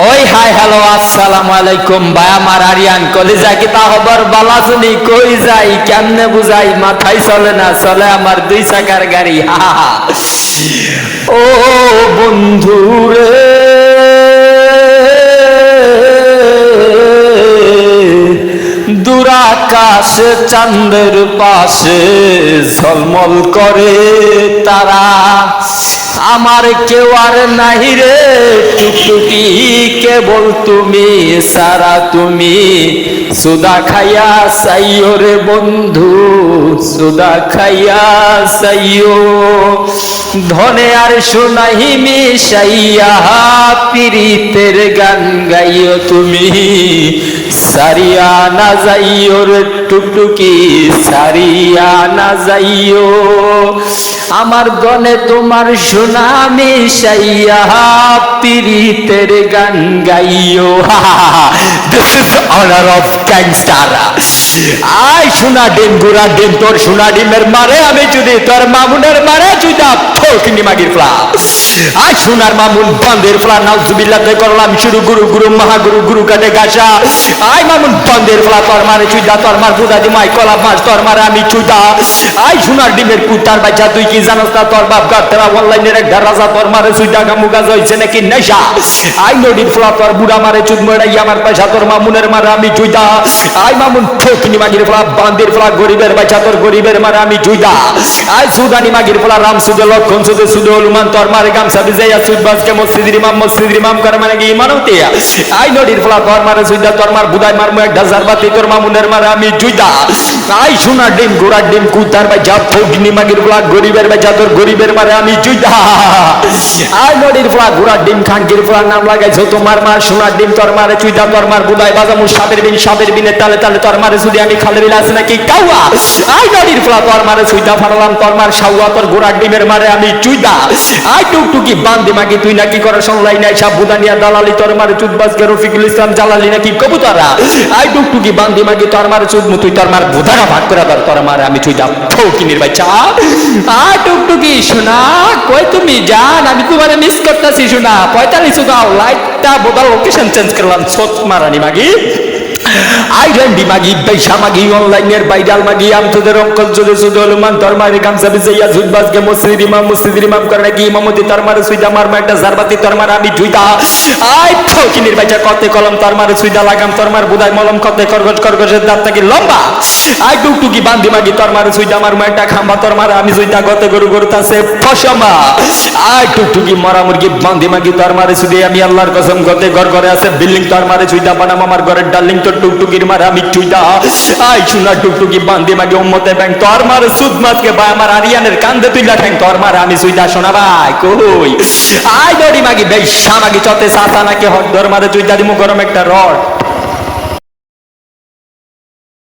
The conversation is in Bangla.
ওই হাই হ্যালো আসসালামু আলাইকুম ভাই আমার আরিয়ান কলিজা কি তা খবর বালা শুনি কই যাই কেমনে বুঝাই মাথায় চলে না চলে আমার দুই চাকার গাড়ি হা হা। ও বন্ধু রে দুরাকাশে চাঁদের পাশে ঝলমল করে তারা আমার কেউ আর নাই রে টুকটুকি কেবল তুমি সারা তুমি সুদা খাইয়া সাইও রে বন্ধু সুদা খাইয়া সাইও ধনে আর শোনাহি মিশাইয়া পীড়িতের গান গাইও তুমি সারিয়া না যাইও রে টুকটুকি সারিয়া না যাইও আমার গনে তোমার সোনা মিশাইয়া পীড়িতের গান গাইও this is honour of gangster আই সোনা ডিম গুড়া ডিম তোর সোনা ডিমের মারে আমি যদি তোর মামুনের মারে চুদা ফকিনি মাগির ফ্লা আই সোনার মামুন বন্ধের ফ্লা নাউজুবিল্লাহ করলাম শুরু গুরু গুরু মহাগুরু গুরু কাটে গাছা আই মামুন বন্ধের ফ্লা তোর মারে চুদা তোর মার বুদা দিমাই কলা মাছ তোর মারে আমি চুদা আই সোনার ডিমের কুতার বাচ্চা তুই কি জানোস না তোর বাপ গাতেরা অনলাইনের এক রাজা তোর মারে চুদা গামুগা হইছে নাকি নেশা আই নদীর ফ্লা তোর বুড়া মারে চুদ মড়াই আমার পয়সা তোর মামুনের মারে আমি চুদা আই মামুন ফকিনি মাগির ফ্লা বান্দির ফ্লা গরিবের বাচ্চা তোর গরিবের মারে আমি চুদা আই সুদানি মাগির ফ্লা রাম সুদে লক্ষণ সুদে সুদে হলুমান তোর মারে গামছা বিজাইয়া সুদ বাজকে মসজিদের ইমাম করে মানে কি ইমানতে আই নদীর ফ্লা তোর মারে চুদা তোর মার বুদাই মারমু এক ঢাজার বাতি তোর মামুনের মারে আমি চুদা আই সোনার ডিম গোড়ার ডিম কুতার বাচ্চা ফকিনি মাগির ফ্লা গরিবের বাচ্চা তোর গরিবের মারে আমি চুদা আই নদীর ফ্লা গোড়ার ডিম খানকির ফ্লা নাম লাগাইছো তোমার মার সোনার ডিম তোর মারে চুদা তোর মার বুদাই বাজামু সাবের বিনে তালে তালে তোর মারে যদি আমি খালে বিলে আছে নাকি কাউয়া আই নদীর ফ্লা তোর মারে চুদা ফাড়লাম তোর মার সাউয়া তোর গোড়ার ডিমের মারে আমি চুদা আই টুকটুকি বান্দি মাগি তুই নাকি করে অনলাইন আইসা বুদানিয়া দালালি তোর মারে চুদবাজকে রফিকুল ইসলাম জালালি নাকি কবুতরা আই টুকটুকি বান্দি মাগি তোর মারে চুদ মুতুই তোর মার বুদারা ভাগ করে তোর মারে আমি চুদা ফকিনির বাচ্চা আই টুকটুকি শোনা কই তুমি জান আমি তোমারে মিস করতেছি শোনা 45 দাও লাইটটা বোতল লোকেশন চেঞ্জ করলাম ছোট মারানি মাগি আইরেন্ডি মাগি পয়সা মাগি অনলাইনের ভাইরাল মাগি আমতদের অঙ্কল যদি সুদ হলুমান তোর মারে গামছা বিজাইয়া ঝুদবাজকে মসজিদের ইমাম করে নাকি ইমামতি তোর মারে সুইদা মারমা একটা জারবাতি তোর মারে আমি ধুইতা আই ফকিনির বাচ্চা কতে কলম তোর মারে সুইদা লাগাম তোর মার বুদাই মলম কতে খরগোশের দাঁত নাকি লম্বা আই টুকটুকি বান্দি মাগি তোর মারে সুইদা মারমা একটা খাম্বা তোর মারে আমি সুইদা গতে গরু তাছে ফসমা আই টুকটুকি মরা মুরগি বান্দি মাগি তোর মারে সুইদা আমি আল্লাহর কসম গতে ঘরে আছে বিল্ডিং তোর মারে সুইদা বানাম আমার ঘরের ডার্লিং তো টুকটুকির মারে আমি চুইদা আই সোনা টুকটুকি বান্দি মাগি উম্মতে ব্যাং তোর মারে সুদ মাছকে ভাই আমার আরিয়ানের কান্দে তুইলা ঠ্যাং তোর মারে আমি চুইদা শোনা ভাই কই আই দড়ি মাগি বেশা মাগি চতে সাতা নাকি হক ধর মারে চুইদা দিমু গরম একটা রড